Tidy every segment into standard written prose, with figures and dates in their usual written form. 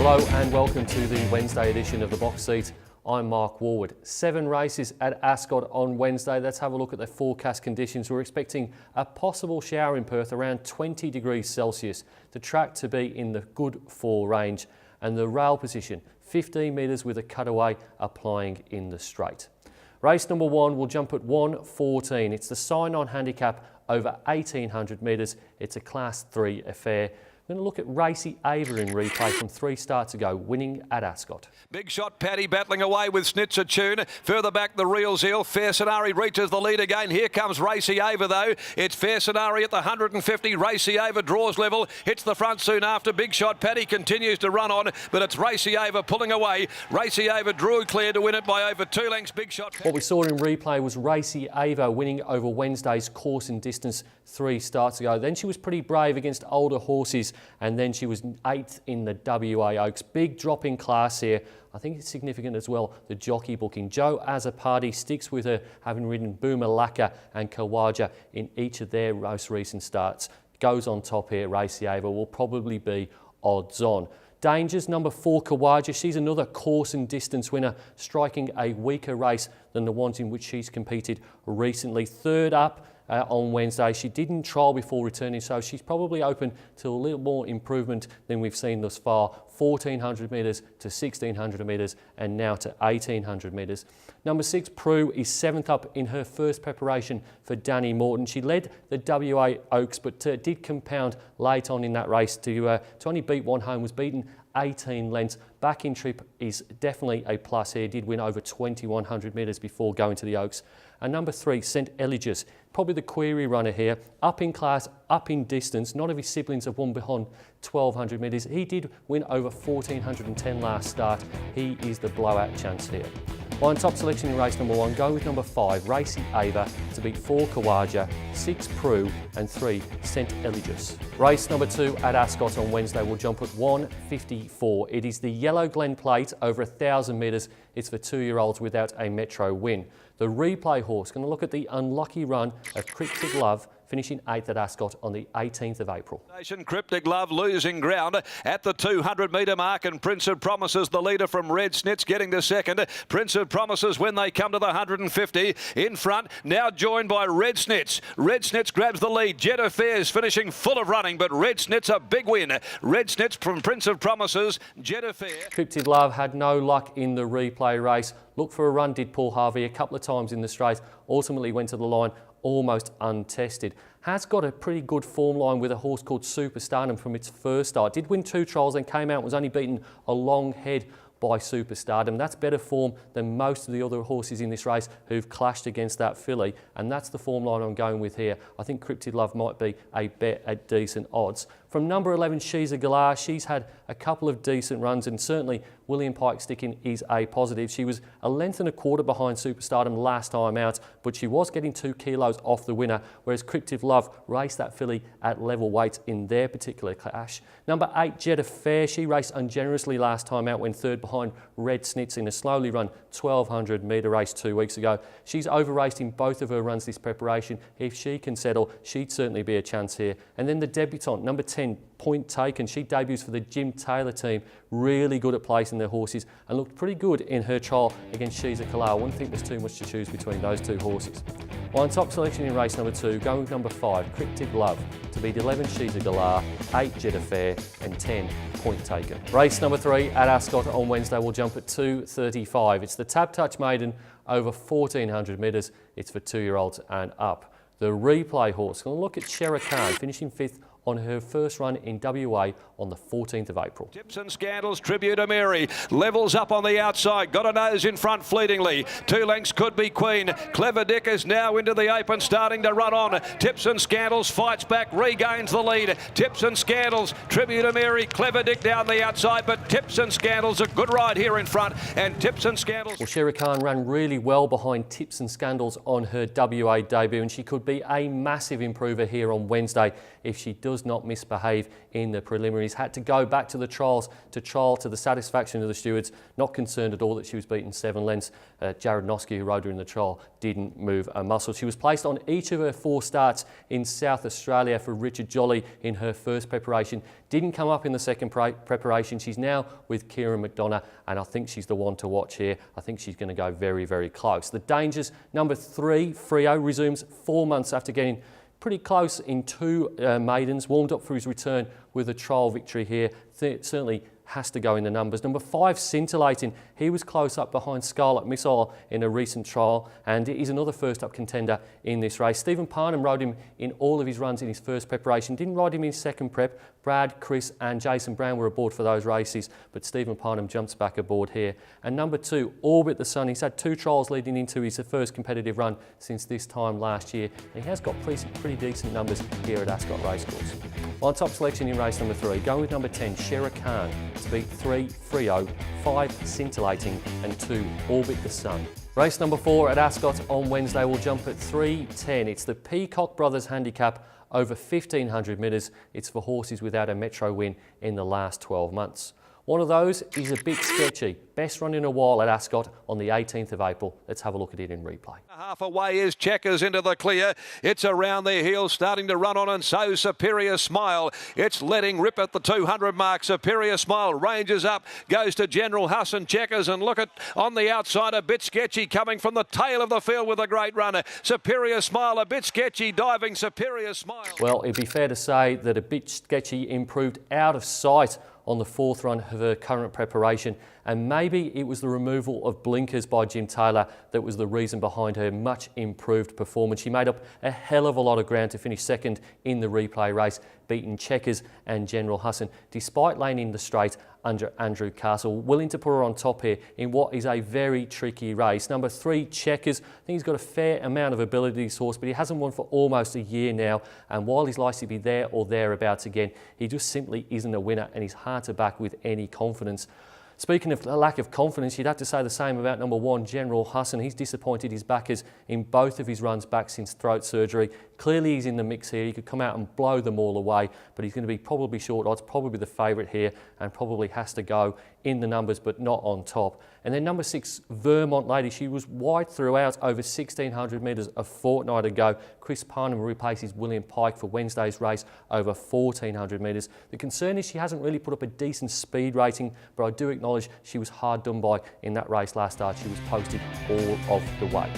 Hello and welcome to the Wednesday edition of The Box Seat. I'm Mark Warwood. 7 races at Ascot on Wednesday. Let's have a look at the forecast conditions. We're expecting a possible shower in Perth around 20 degrees Celsius. The track to be in the good 4 range and the rail position 15 metres with a cutaway applying in the straight. Race number 1 will jump at 1:14. It's the sign-on handicap over 1,800 metres. It's a Class 3 affair. We're going to look at Racy Ava in replay from 3 starts ago, winning at Ascot. Big Shot Paddy battling away with Snitzer Tune. Further back, the Real Zeal. Fair Scenari reaches the lead again. Here comes Racy Ava though. It's Fair Scenari at the 150. Racy Ava draws level. Hits the front soon after. Big Shot Paddy continues to run on, but it's Racy Ava pulling away. Racy Ava drew clear to win it by over 2 lengths. Big Shot Paddy. What we saw in replay was Racy Ava winning over Wednesday's course and distance 3 starts ago. Then she was pretty brave against older horses, and then she was 8th in the WA Oaks. Big drop in class here. I think it's significant as well, the jockey booking. Joe Azzopardi sticks with her, having ridden Boomalaka and Kawaja in each of their most recent starts. Goes on top here. Racy Ava will probably be odds on. Dangers, number 4, Kawaja. She's another course and distance winner, striking a weaker race than the ones in which she's competed recently. 3rd up on Wednesday. She didn't trial before returning, so she's probably open to a little more improvement than we've seen thus far. 1,400 metres to 1,600 metres and now to 1,800 metres. Number 6, Prue, is 7th up in her first preparation for Danny Morton. She led the WA Oaks but did compound late on in that race to only beat one home, was beaten 18 lengths. Back in trip is definitely a plus here. Did win over 2,100 metres before going to the Oaks. And number 3, St Eligius, probably the query runner here. Up in class, up in distance. None of his siblings have won beyond 1,200 metres. He did win over 1,410 last start. He is the blowout chance here. On top selection in race number 1, go with number 5, Racy Ava, to beat 4, Kawaja, 6, Prue and 3, St Eligius. Race number 2 at Ascot on Wednesday will jump at 1:54. It is the Yellow Glen Plate over 1,000 metres. It's for 2-year-olds without a Metro win. The replay horse going to look at the unlucky run of Cryptic Love, finishing 8th at Ascot on the 18th of April. Cryptic Love losing ground at the 200-metre mark, and Prince of Promises, the leader from Red Snitz, getting to 2nd. Prince of Promises when they come to the 150. In front, now joined by Red Snitz. Red Snitz grabs the lead. Jet Affairs finishing full of running, but Red Snitz a big win. Red Snitz from Prince of Promises, Jet Affairs. Cryptic Love had no luck in the replay race. Looked for a run, did Paul Harvey, a couple of times in the straight. Ultimately went to the line almost untested. Has got a pretty good form line with a horse called Superstardom from its first start. Did win 2 trials and came out and was only beaten a long head by Superstardom. That's better form than most of the other horses in this race who've clashed against that filly, and that's the form line I'm going with here. I think Cryptic Love might be a bet at decent odds. From number 11, She's a Galar. She's had a couple of decent runs, and certainly William Pike sticking is a positive. She was a length and a quarter behind Superstardom last time out, but she was getting 2 kilos off the winner, whereas Cryptic Love raced that filly at level weights in their particular clash. Number 8, Jet Affair. She raced ungenerously last time out when 3rd behind Red Snitz in a slowly run 1,200 metre race 2 weeks ago. She's over-raced in both of her runs this preparation. If she can settle, she'd certainly be a chance here. And then the debutant, number 10, Point Taken. She debuts for the Jim Taylor team. Really good at placing their horses and looked pretty good in her trial against She's a Galar. I wouldn't think there's too much to choose between those 2 horses. On top selection in race number 2, going with number 5, Cryptic Love, to beat 11, She's a Galar, 8, Jet Affair and 10, Point Taken. Race number 3 at Ascot on Wednesday will jump at 2:35. It's the Tap Touch Maiden over 1,400 metres. It's for 2-year-olds and up. The replay horse, going to look at Sherra Khan, finishing 5th on her first run in WA on the 14th of April. Tips and Scandals, Tribute to Mary. Levels up on the outside. Got a nose in front fleetingly. 2 lengths could be Queen. Clever Dick is now into the open, starting to run on. Tips and Scandals fights back, regains the lead. Tips and Scandals, Tribute to Mary. Clever Dick down the outside, but Tips and Scandals a good ride here in front. And Tips and Scandals. Well, Sherra Khan ran really well behind Tips and Scandals on her WA debut, and she could be a massive improver here on Wednesday if she does does not misbehave in the preliminaries. Had to go back to the trials to trial to the satisfaction of the stewards. Not concerned at all that she was beaten 7 lengths. Jared Noske, who rode her in the trial, didn't move a muscle. She was placed on each of her 4 starts in South Australia for Richard Jolly in her first preparation. Didn't come up in the second preparation. She's now with Kieran McDonough, and I think she's the one to watch here. I think she's going to go very, very close. The dangers, number 3, Frio, resumes 4 months after getting pretty close in 2 maidens. Warmed up for his return with a trial victory here. Certainly has to go in the numbers. Number 5, Scintillating. He was close up behind Scarlet Missile in a recent trial, and is another first-up contender in this race. Stephen Parnham rode him in all of his runs in his first preparation. Didn't ride him in his second prep. Brad, Chris and Jason Brown were aboard for those races, but Stephen Parnham jumps back aboard here. And number 2, Orbit the Sun. He's had 2 trials leading into his first competitive run since this time last year. And he has got pretty decent numbers here at Ascot Racecourse. On top selection in race number 3, going with number 10, Shera Khan, to beat 3, Frio, 5, Scintillating and 2, Orbit the Sun. Race number 4 at Ascot on Wednesday will jump at 3:10. It's the Peacock Brothers Handicap over 1,500 metres. It's for horses without a Metro win in the last 12 months. One of those is a bit sketchy. Best run in a while at Ascot on the 18th of April. Let's have a look at it in replay. Half away is Checkers into the clear. It's around their heels, starting to run on, and so Superior Smile. It's letting rip at the 200 mark. Superior Smile ranges up, goes to General Hassan. Checkers, and look at on the outside, a bit sketchy coming from the tail of the field with a great runner. Superior Smile, a bit sketchy, diving Superior Smile. Well, it'd be fair to say that a bit sketchy improved out of sight on the 4th run of her current preparation, and maybe it was the removal of blinkers by Jim Taylor that was the reason behind her much improved performance. She made up a hell of a lot of ground to finish 2nd in the replay race, beating Checkers and General Hassan, despite laying in the straight under Andrew Castle. Willing to put her on top here in what is a very tricky race. Number 3, Checkers. I think he's got a fair amount of ability, this horse, but he hasn't won for almost a year now, and while he's likely to be there or thereabouts again, he just simply isn't a winner, and he's hard to back with any confidence. Speaking of lack of confidence, you'd have to say the same about number 1, General Hassan. He's disappointed his backers in both of his runs back since throat surgery. Clearly he's in the mix here. He could come out and blow them all away, but he's going to be probably short odds, probably the favourite here, and probably has to go in the numbers but not on top. And then number 6, Vermont Lady. She was wide throughout over 1,600 metres a fortnight ago. Chris Parnham replaces William Pike for Wednesday's race over 1,400 metres. The concern is she hasn't really put up a decent speed rating, but I do acknowledge she was hard done by in that race last start. She was posted all of the way.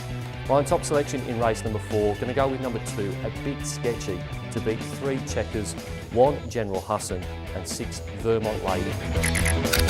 My top selection in race number 4, going to go with number 2, a bit sketchy, to beat 3, Checkers, 1, General Hassan and 6, Vermont Lady.